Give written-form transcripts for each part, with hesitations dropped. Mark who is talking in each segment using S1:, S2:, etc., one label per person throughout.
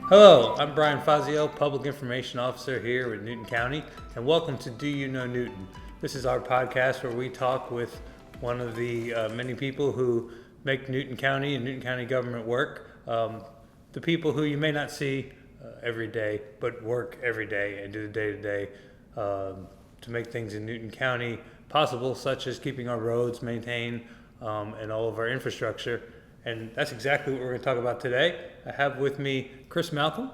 S1: Hello, I'm Brian Fazio, Public Information Officer here with Newton County, and welcome to Do You Know Newton? This is our podcast where we talk with one of the many people who make Newton County and Newton County government work. The people who you may not see every day, but work every day and do the day-to-day to make things in Newton County possible, such as keeping our roads maintained and all of our infrastructure. And that's exactly what we're going to talk about today. I have with me Chris Malcolm.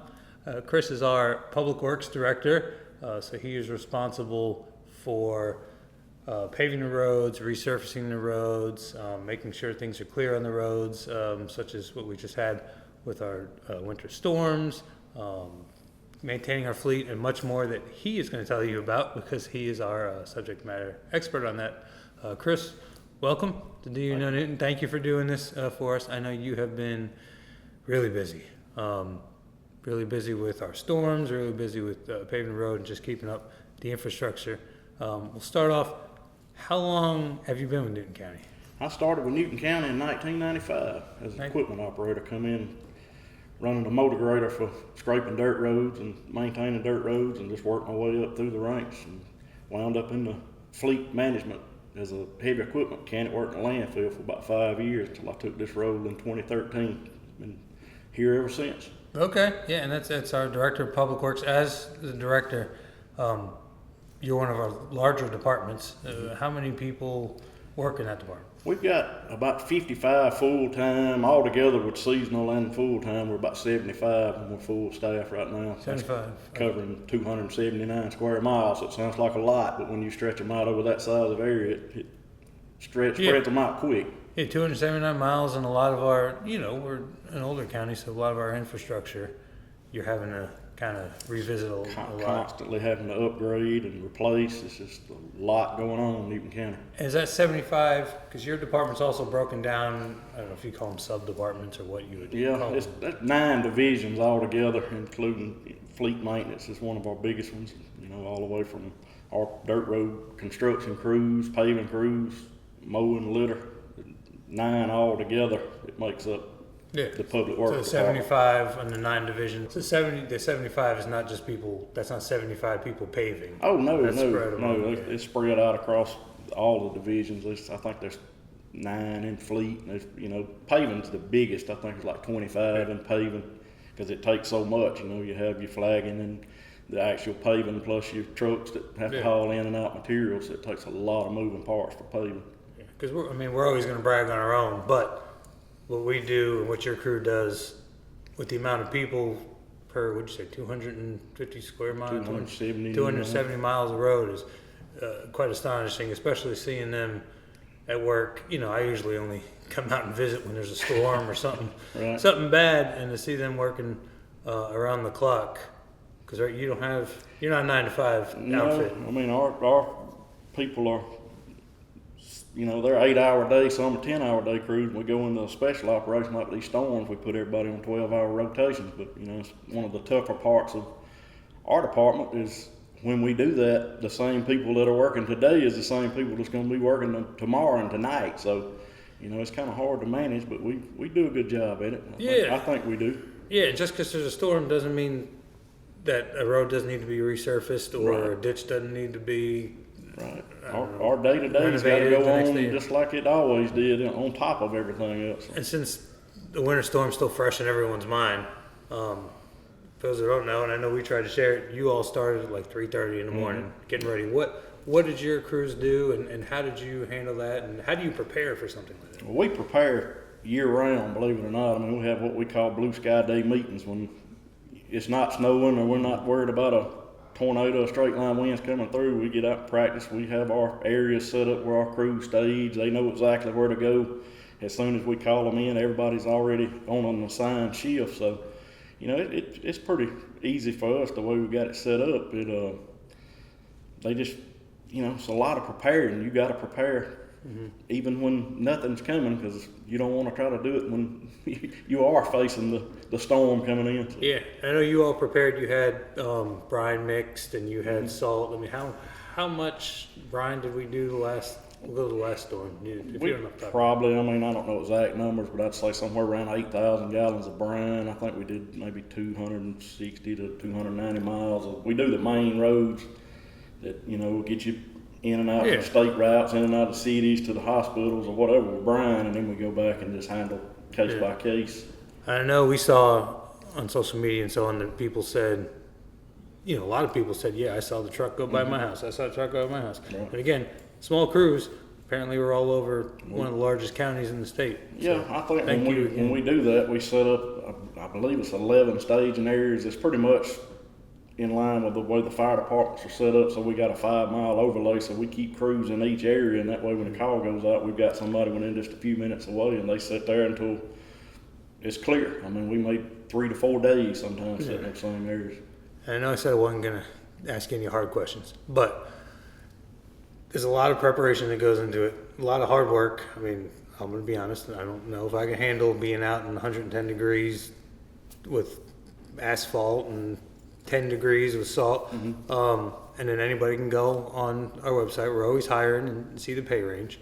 S1: Chris is our Public Works Director, so he is responsible for paving the roads, resurfacing the roads, making sure things are clear on the roads, such as what we just had with our winter storms, maintaining our fleet, and much more that he is going to tell you about because he is our subject matter expert on that. Chris, welcome to Do You Know Newton. Thank you for doing this for us. I know you have been really busy with our storms, really busy with paving the road and just keeping up the infrastructure. We'll start off. How long have you been with Newton County?
S2: I started with Newton County in 1995 as an equipment operator, come in running a motor grader for scraping dirt roads and maintaining dirt roads, and just worked my way up through the ranks and wound up in the fleet management as a heavy equipment mechanic, worked in a landfill for about 5 years until I took this role in 2013. Been here ever since.
S1: Okay, yeah, and that's our Director of Public Works. As the Director, you're one of our larger departments. How many people work in that department?
S2: We've got about 55 full-time, altogether with seasonal and full-time, we're about 75 and we're full staff right now.
S1: 75.
S2: Covering 279 square miles. It sounds like a lot, but when you stretch them out over that size of area, it spreads them out quick.
S1: Yeah, 279 miles, and a lot of our, we're an older county, so a lot of our infrastructure, you're having to kind of revisit a lot.
S2: Constantly having to upgrade and replace. It's just a lot going on in Newton County.
S1: Is that 75? Because your department's also broken down, I don't know if you call them sub-departments or what you would call them.
S2: That's 9 divisions altogether, including fleet maintenance is one of our biggest ones, all the way from our dirt road construction crews, paving crews, mowing, litter, 9 altogether. It makes up the public works.
S1: So 75 on the 9 divisions. So the 75 is not just people. That's not 75 people paving.
S2: Oh no, it's spread out across all the divisions. I think there's 9 in fleet. There's, paving's the biggest. I think it's like 25 in paving because it takes so much. You have your flagging and the actual paving plus your trucks that have to haul in and out materials. So it takes a lot of moving parts for paving.
S1: Because we're always going to brag on our own, but what we do and what your crew does with the amount of people per, what'd you say, 250 square miles? 270 miles of road is quite astonishing, especially seeing them at work. I usually only come out and visit when there's a storm or something, something bad, and to see them working around the clock, because you're not a 9 to 5 outfit.
S2: Our people are, they're 8-hour day, some 10-hour day crews. We go into a special operation like these storms. We put everybody on 12-hour rotations. But it's one of the tougher parts of our department is when we do that, the same people that are working today is the same people that's going to be working tomorrow and tonight. So, it's kind of hard to manage, but we do a good job at it. I think we do.
S1: Yeah, just because there's a storm doesn't mean that a road doesn't need to be resurfaced or a ditch doesn't need to be.
S2: Right. Our day-to-day's got to go on just like it always did, on top of everything else.
S1: And since the winter storm's still fresh in everyone's mind, for those that don't know, and I know we tried to share it, you all started at like 3:30 in the morning getting ready. What did your crews do, and how did you handle that, and how do you prepare for something like that?
S2: Well, we prepare year-round, believe it or not. We have what we call blue sky day meetings when it's not snowing or we're not worried about a tornado, straight line winds coming through. We get out and practice. We have our areas set up where our crew stage. They know exactly where to go. As soon as we call them in, everybody's already on an assigned shift. So, it's pretty easy for us the way we got it set up. They just, it's a lot of preparing. You got to prepare even when nothing's coming, because you don't want to try to do it when you are facing the storm coming in. So.
S1: Yeah, I know you all prepared. You had brine mixed and you had salt. How much brine did we do the last We'll go to the last storm. If
S2: We
S1: you're enough time.
S2: probably, I mean, I don't know exact numbers, but I'd say somewhere around 8,000 gallons of brine. I think we did maybe 260 to 290 miles. We do the main roads that, you know, get you in and out
S1: Yeah.
S2: of the state routes, in and out of cities to the hospitals or whatever with brine, and then we go back and just handle case
S1: Yeah.
S2: by case.
S1: I know we saw on social media and so on that people said, you know, a lot of people said, yeah, I saw the truck go by my house. I saw the truck go by my house.
S2: Right.
S1: But again, small crews, apparently we're all over one of the largest counties in the state.
S2: Yeah,
S1: So,
S2: I think
S1: thank you
S2: when
S1: again.
S2: we do that, we set up, I believe it's 11 staging areas. It's pretty much in line with the way the fire departments are set up. So we got a 5-mile overlay, so we keep crews in each area, and that way when the call goes out, we've got somebody within just a few minutes away, and they sit there until it's clear. I mean, we made 3 to 4 days sometimes sitting in the same areas.
S1: And I know I said I wasn't going to ask any hard questions, but there's a lot of preparation that goes into it, a lot of hard work. I mean, I'm going to be honest, I don't know if I can handle being out in 110 degrees with asphalt and 10 degrees with salt. And then anybody can go on our website. We're always hiring and see the pay range.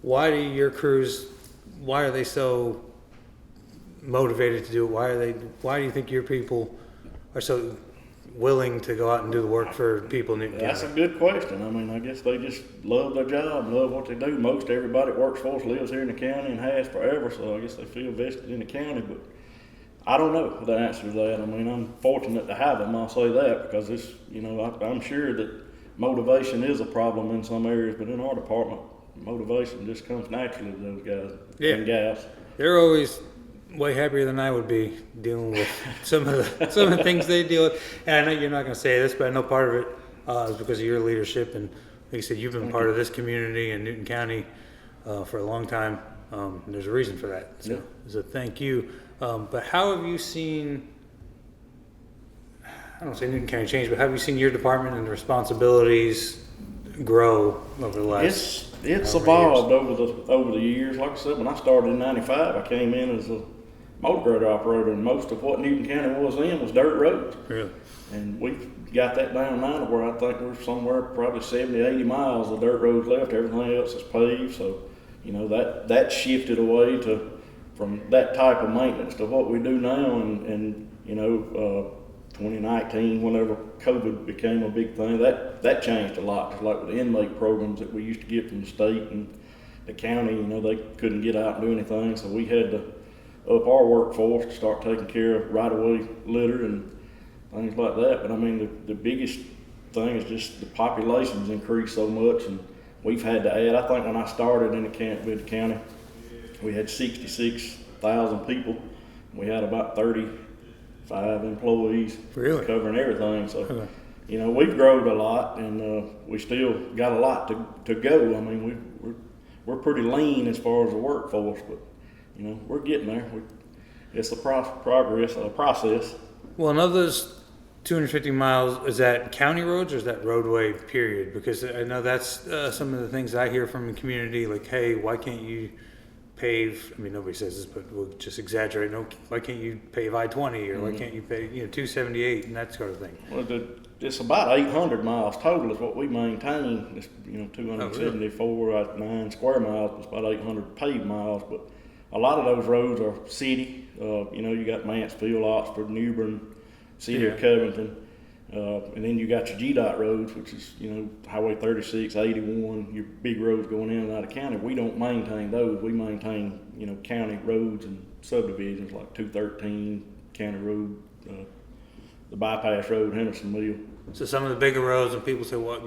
S1: Why do your crews, why are they so motivated to do it? Why do you think your people are so willing to go out and do the work for people in Newton County?
S2: That's a good question. I mean, I guess they just love their job, love what they do. Most everybody that works for us lives here in the county and has forever, so I guess they feel vested in the county. But I don't know the answer to that. I mean, I'm fortunate to have them, I'll say that, because it's, you know, I'm sure that motivation is a problem in some areas, but in our department, motivation just comes naturally to those guys and gals.
S1: They're always way happier than I would be dealing with some of the things they deal with. And I know you're not going to say this, but I know part of it is because of your leadership. And like you said, you've been part of this community in Newton County for a long time. And there's a reason for that. So thank you. But how have you seen, I don't say Newton County change, but have you seen your department and the responsibilities grow over the last
S2: It's
S1: however
S2: evolved over the years. Like I said, when I started in '95, I came in as a motor grader operator, and most of what Newton County was then was dirt roads.
S1: Really?
S2: And we've got that down now to where I think we're somewhere probably 70, 80 miles of dirt roads left. Everything else is paved. So, you know, that shifted away from that type of maintenance to what we do now. And you know, 2019, whenever COVID became a big thing, that changed a lot. Just like with the inmate programs that we used to get from the state and the county, you know, they couldn't get out and do anything, so we had to up our workforce to start taking care of right-of-way litter and things like that. But I mean, the biggest thing is just the population's increased so much, and we've had to add. I think when I started in the county, we had 66,000 people. We had about 35 employees,
S1: Really?
S2: covering everything. So, you know, we've grown a lot, and we still got a lot to go. I mean, we're pretty lean as far as the workforce, but you know, we're getting there. It's a process.
S1: Well, and of those 250 miles, is that county roads or is that roadway period? Because I know that's some of the things I hear from the community, like, hey, why can't you pave, I mean, nobody says this, but we'll just exaggerate. No, why can't you pave I-20 or why can't you pave, 278 and that sort of thing?
S2: Well, it's about 800 miles total is what we maintain. It's, 274 at 9 square miles. It's about 800 paved miles, but a lot of those roads are city. You got Mansfield, Oxford, Newbern, City of Covington. And then you got your GDOT roads, which is, Highway 36, 81, your big roads going in and out of county. We don't maintain those. We maintain, county roads and subdivisions like 213, County Road, the bypass road, Henderson Mill.
S1: So some of the bigger roads, and people say, well,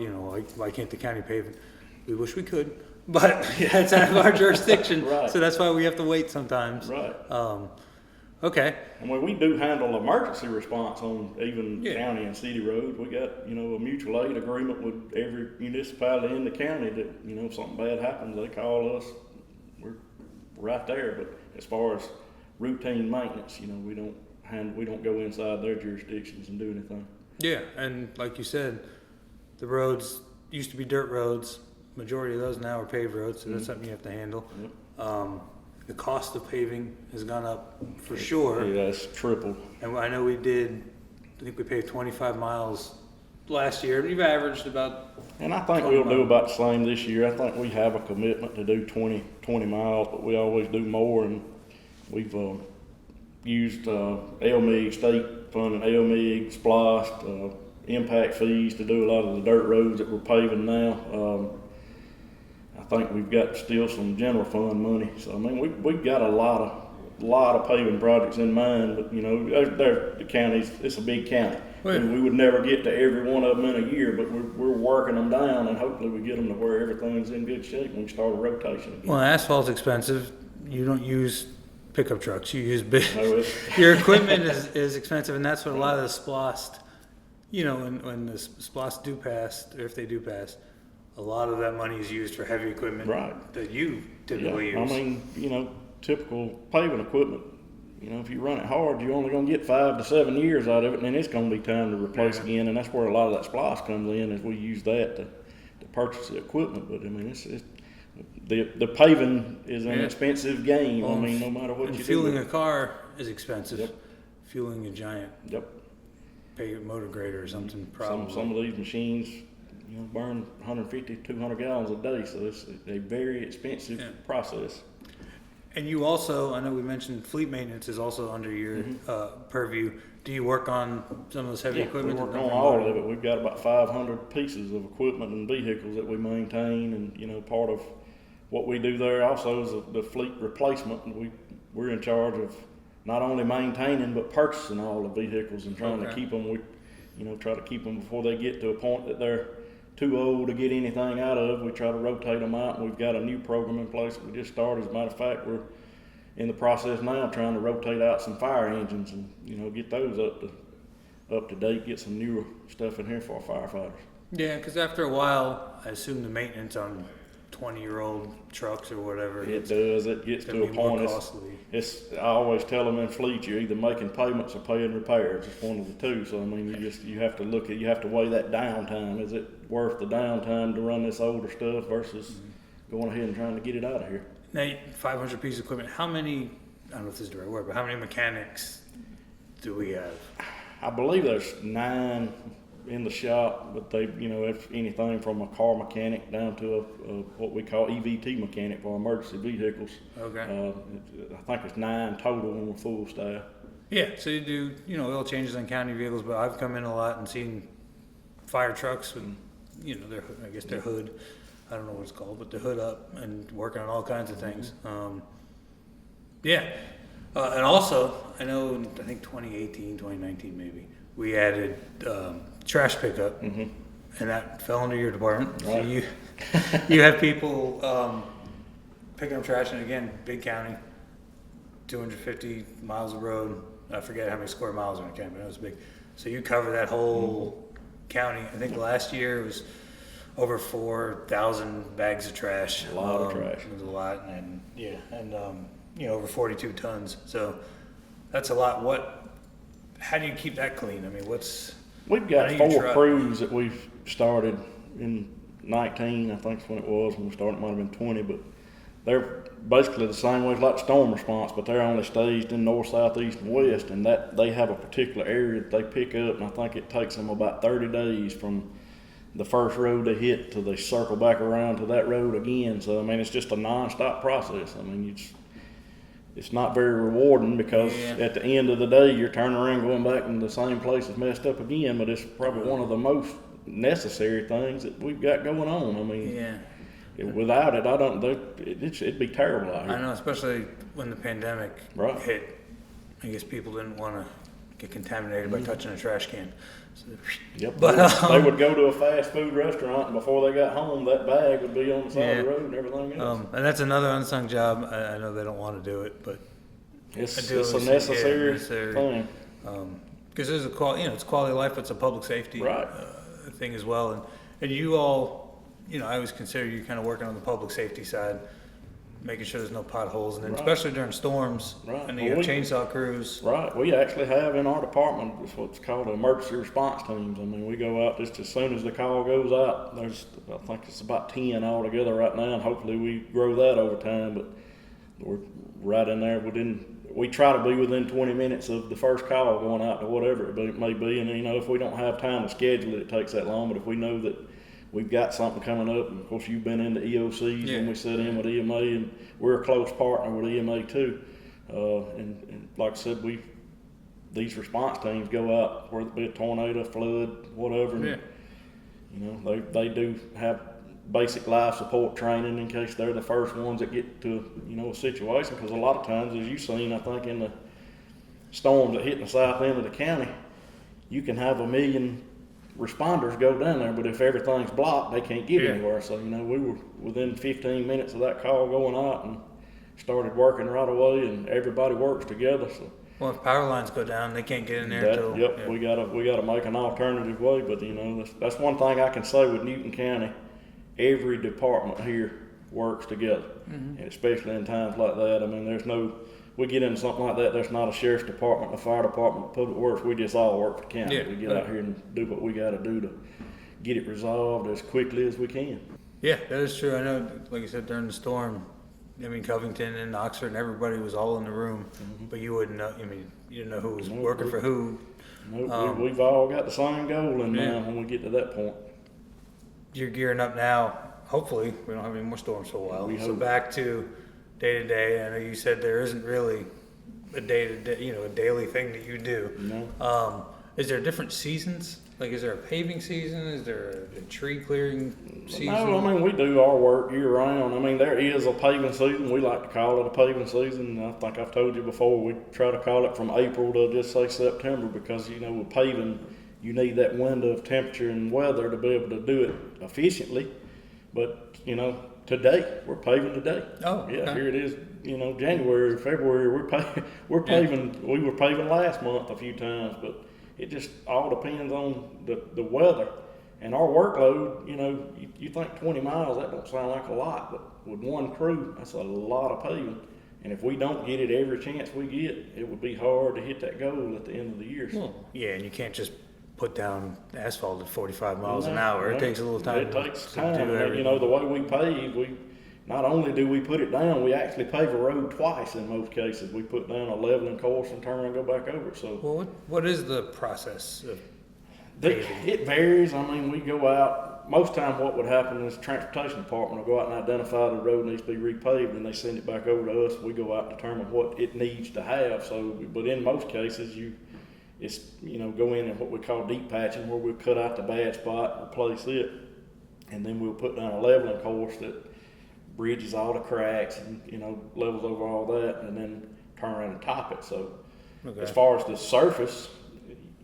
S1: why can't the county pave it? We wish we could, but it's out of our jurisdiction.
S2: Right.
S1: So that's why we have to wait sometimes.
S2: Right.
S1: Okay.
S2: And when we do handle emergency response on even county and city roads, we got, a mutual aid agreement with every municipality in the county that, if something bad happens, they call us. We're right there. But as far as routine maintenance, we don't go inside their jurisdictions and do anything.
S1: Yeah, and like you said, the roads used to be dirt roads. Majority of those now are paved roads, so that's something you have to handle. Yep. The cost of paving has gone up for sure.
S2: Yeah, it's tripled.
S1: And I know I think we paved 25 miles last year. You've averaged about.
S2: And I think
S1: 20
S2: we'll do
S1: miles.
S2: about the same this year. I think we have a commitment to do 20 miles, but we always do more. And we've used LMIG, state funding, LMIG, spliced, impact fees to do a lot of the dirt roads that we're paving now. I think we've got still some general fund money. So I mean, we've got a lot of paving projects in mind. But you know, the counties, it's a big county. And we would never get to every one of them in a year, but we're working them down, and hopefully we get them to where everything's in good shape and we start a rotation again.
S1: Well, asphalt's expensive. You don't use pickup trucks. You use big.
S2: No,
S1: Your equipment is expensive, and that's what a lot of the splost, you know, when the splost do pass, or if they do pass, a lot of that money is used for heavy equipment that you typically use.
S2: I mean, you know, typical paving equipment. You know, if you run it hard, you're only going to get 5 to 7 years out of it, and then it's going to be time to replace again. And that's where a lot of that splice comes in, is we use that to purchase the equipment. But I mean, it's the paving is an expensive game.
S1: Well,
S2: I mean, no matter what you do.
S1: Fueling a car is expensive.
S2: Yep.
S1: Fueling a giant motor grader or something, probably.
S2: Some of these machines, you know, burn 150, 200 gallons a day, so it's a very expensive process.
S1: And you also, I know we mentioned fleet maintenance is also under your purview. Do you work on some of this heavy equipment?
S2: We work on all of it. We've got about 500 pieces of equipment and vehicles that we maintain, and you know, part of what we do there also is the fleet replacement. And we're in charge of not only maintaining but purchasing all the vehicles and trying to keep them. We, you know, try to keep them before they get to a point that they're too old to get anything out of. We try to rotate them out, and we've got a new program in place that we just started. As a matter of fact, we're in the process now trying to rotate out some fire engines and, you know, get those up to date, get some newer stuff in here for our firefighters.
S1: Yeah, because after a while, I assume the maintenance on 20-year-old trucks or whatever.
S2: It does. It gets to a point. I always tell them in fleet, you're either making payments or paying repairs. It's one of the two. So I mean, you have to weigh that downtime. Is it worth the downtime to run this older stuff versus going ahead and trying to get it out of here?
S1: Now, 500 pieces of equipment. How many? I don't know if this is the right word, but how many mechanics do we have?
S2: I believe there's 9 in the shop, but they, you know, if anything from a car mechanic down to a what we call EVT mechanic for emergency vehicles.
S1: Okay.
S2: I think it's 9 total when we're full staff.
S1: Yeah, so you do, you know, oil changes on county vehicles, but I've come in a lot and seen fire trucks with, you know, their hood. I don't know what it's called, but the hood up and working on all kinds of things. And also, I think 2018, 2019 maybe, we added trash pickup, and that fell under your department.
S2: Right.
S1: So you have people picking up trash, and again, big county, 250 miles of road. I forget how many square miles are in a county, but it was big. So you cover that whole county. I think last year it was over 4,000 bags of trash.
S2: A lot of trash.
S1: It was a lot, and you know, over 42 tons. So that's a lot. How do you keep that clean? I mean,
S2: we've got 4 crews that we've started in 19, I think is when it was. When we started, it might have been 20, but they're basically the same way like storm response, but they're only staged in north, south, east, and west, and that they have a particular area that they pick up, and I think it takes them about 30 days from the first road they hit till they circle back around to that road again. So I mean, it's just a non-stop process. I mean, it's not very rewarding because at the end of the day, you're turning around going back and the same place is messed up again, but it's probably one of the most necessary things that we've got going on. I mean, without it, it'd be terrible out here.
S1: I know, especially when the pandemic hit. I guess people didn't want to get contaminated by touching a trash can. So,
S2: but they would go to a fast food restaurant, and before they got home, that bag would be on the side of the road and everything else.
S1: And that's another unsung job. I know they don't want to do it, but
S2: it's a necessary thing.
S1: Because there's it's quality of life, but it's a public safety thing as well. And you all, you know, I always consider you kind of working on the public safety side, making sure there's no potholes, and then especially during storms, and you have chainsaw crews.
S2: Right, we actually have in our department what's called emergency response teams. I mean, we go out just as soon as the call goes out. I think it's about 10 altogether right now, and hopefully we grow that over time. But we're right in there we try to be within 20 minutes of the first call going out to whatever it may be. And, if we don't have time to schedule it, it takes that long. But if we know that we've got something coming up, and of course you've been into EOCs when we set in with EMA, and we're a close partner with EMA too. And like I said, these response teams go out, whether it be a tornado, flood, whatever. And, they do have basic life support training in case they're the first ones that get to a situation, because a lot of times, as you've seen, I think in the storms that hit in the south end of the county, you can have 1 million responders go down there, but if everything's blocked, they can't get anywhere. So we were within 15 minutes of that call going out and started working right away, and everybody works together. So
S1: well, if power lines go down, they can't get in there.
S2: We gotta make an alternative way. But that's one thing I can say with Newton County. Every department here works together, and especially in times like that. I mean, we get into something like that, there's not a sheriff's department, a fire department, public works, we just all work for the county. We get out here and do what we gotta do to get it resolved as quickly as we can.
S1: Yeah, that is true. I know, like you said, during the storm, Covington and Oxford and everybody was all in the room, but you wouldn't know, you didn't know who was working for who.
S2: We've all got the same goal in mind when we get to that point.
S1: You're gearing up now. Hopefully, we don't have any more storms for a while. So back to day to day. I know you said there isn't really a day to day, a daily thing that you do.
S2: No.
S1: Is there different seasons? Like, is there a paving season? Is there a tree clearing season?
S2: No, we do our work year round. There is a paving season. We like to call it a paving season. I think I've told you before, we try to call it from April to just say September, because, with paving, you need that window of temperature and weather to be able to do it efficiently. But, today, we're paving today.
S1: Oh, okay.
S2: Here it is, January, February, we're paving. We were paving last month a few times, but it just all depends on the weather and our workload. You think 20 miles, that don't sound like a lot, but with one crew, that's a lot of paving. And if we don't get it every chance we get, it would be hard to hit that goal at the end of the year. So.
S1: And you can't just put down asphalt at 45 miles an hour. It takes a little time.
S2: It takes time. The way we pave, we not only do we put it down, we actually pave a road twice in most cases. We put down a leveling course and turn around and go back over it. So,
S1: well, what is the process of
S2: paving? It varies. We go out. Most time, what would happen is the transportation department will go out and identify the road needs to be repaved, and they send it back over to us. We go out and determine what it needs to have. So, but in most cases, it's go in and what we call deep patching, where we'll cut out the bad spot, replace it, and then we'll put down a leveling course that bridges all the cracks and levels over all that, and then turn around and top it. So as far as the surface,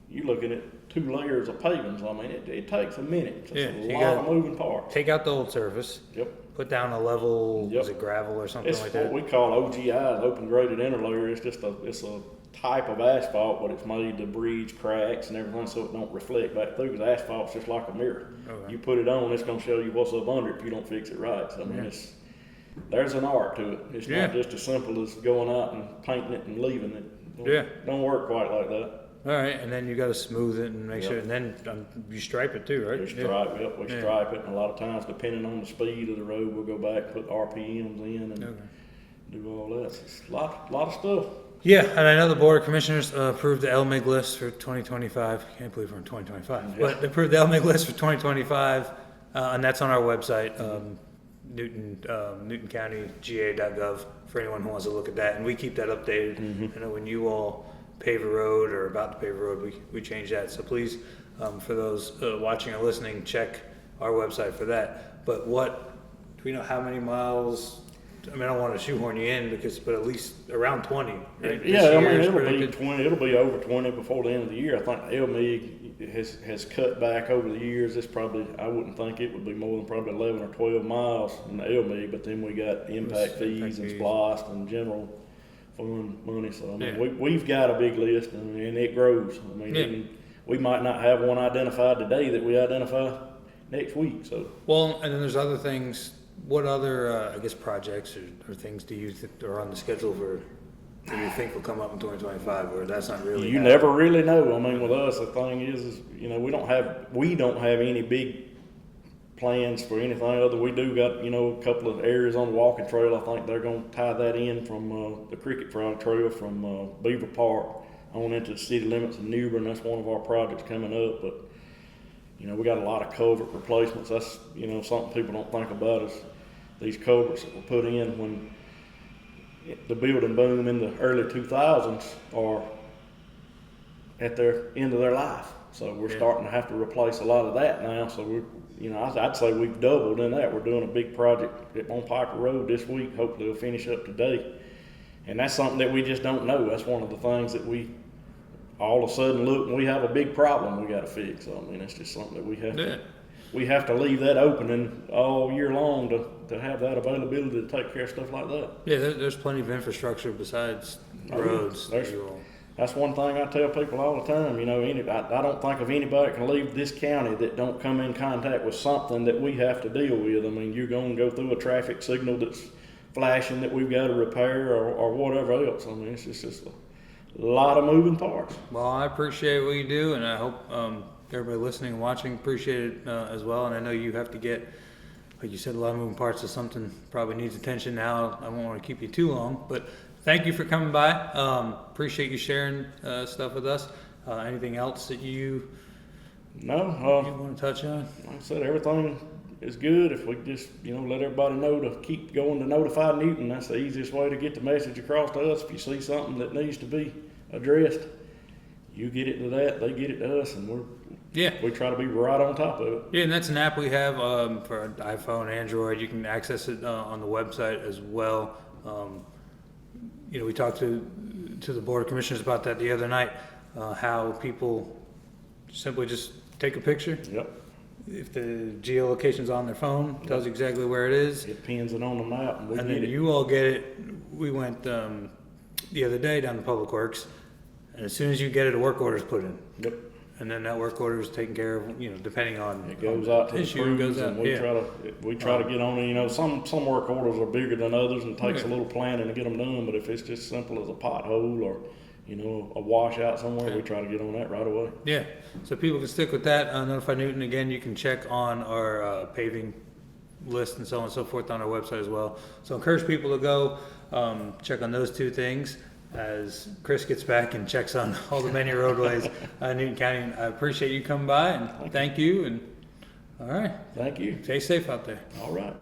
S2: you're looking at 2 layers of paving. So it takes a minute. It's a lot of moving parts.
S1: Take out the old surface.
S2: Yep.
S1: Put down a level. Is it gravel or something like that?
S2: It's what we call OGI, open graded interlayer. It's just a type of asphalt, but it's made to bridge cracks and everything so it don't reflect back through, because asphalt's just like a mirror. You put it on, it's going to show you what's up under it if you don't fix it right. So there's an art to it. It's not just as simple as going out and painting it and leaving it. Don't work quite like that.
S1: All right, and then you got to smooth it and make sure, and then you stripe it too, right?
S2: We stripe it, and a lot of times, depending on the speed of the road, we'll go back and put RPMs in and do all that. It's a lot of stuff.
S1: Yeah, and I know the Board of Commissioners approved the LMIG list for 2025. Can't believe we're in 2025. But they approved the LMIG list for 2025, and that's on our website, NewtonCountyGA.gov, for anyone who wants to look at that. And we keep that updated. I know when you all pave a road or about to pave a road, we change that. So please, for those watching or listening, check our website for that. But do we know how many miles? I don't want to shoehorn you in, but at least around 20, right?
S2: It'll be 20. It'll be over 20 before the end of the year. I think LMIG has cut back over the years. It's probably, I wouldn't think it would be more than probably 11 or 12 miles in the LMIG, but then we got impact fees and SPLOST and general fund money. So we've got a big list, and it grows. We might not have one identified today that we identify next week. So
S1: and then there's other things. What other, projects or things do you think are on the schedule do you think will come up in 2025, or that's not really?
S2: You never really know. With us, the thing is we don't have any big plans for anything other. We do got, a couple of areas on the walking trail. I think they're going to tie that in from the Cricket Frog Trail from Beaver Park on into the city limits of New Bern. That's one of our projects coming up. But, we got a lot of culvert replacements. That's, something people don't think about is these culverts that were put in when the building boom in the early 2000s are at their end of their life. So we're starting to have to replace a lot of that now. So I'd say we've doubled in that. We're doing a big project on Piper Road this week. Hopefully we'll finish up today. And that's something that we just don't know. That's one of the things that we all of a sudden look and we have a big problem we got to fix. So, it's just something that we have to leave that open all year long to have that availability to take care of stuff like that.
S1: Yeah, there's plenty of infrastructure besides roads.
S2: That's one thing I tell people all the time. I don't think of anybody that can leave this county that don't come in contact with something that we have to deal with. You're going to go through a traffic signal that's flashing that we've got to repair or whatever else. It's just a lot of moving parts.
S1: Well, I appreciate what you do, and I hope everybody listening and watching appreciate it as well. And I know you have to get, like you said, a lot of moving parts. So something probably needs attention now. I won't want to keep you too long, but thank you for coming by. Appreciate you sharing stuff with us. Anything else that you want to touch on?
S2: Like I said, everything is good. If we just let everybody know to keep going to Notify Newton, that's the easiest way to get the message across to us. If you see something that needs to be addressed, you get it to that, they get it to us, and we try to be right on top of it.
S1: Yeah, and that's an app we have for iPhone, Android. You can access it on the website as well. We talked to the Board of Commissioners about that the other night, how people simply just take a picture.
S2: Yep.
S1: If the geolocation's on their phone, tells you exactly where it is.
S2: It pins it on the map, and
S1: then you all get it. We went the other day down to Public Works, and as soon as you get it, a work order is put in.
S2: Yep.
S1: And then that work order is taken care of, depending on
S2: it goes out to the crews, and we try to get on it. Some work orders are bigger than others, and it takes a little planning to get them done. But if it's just simple as a pothole or a washout somewhere, we try to get on that right away.
S1: Yeah, so people can stick with that. Notify Newton, again, you can check on our paving list and so on and so forth on our website as well. So encourage people to go check on those two things as Chris gets back and checks on all the many roadways in Newton County. I appreciate you coming by, and thank you. And all right.
S2: Thank you.
S1: Stay safe out there.
S2: All right.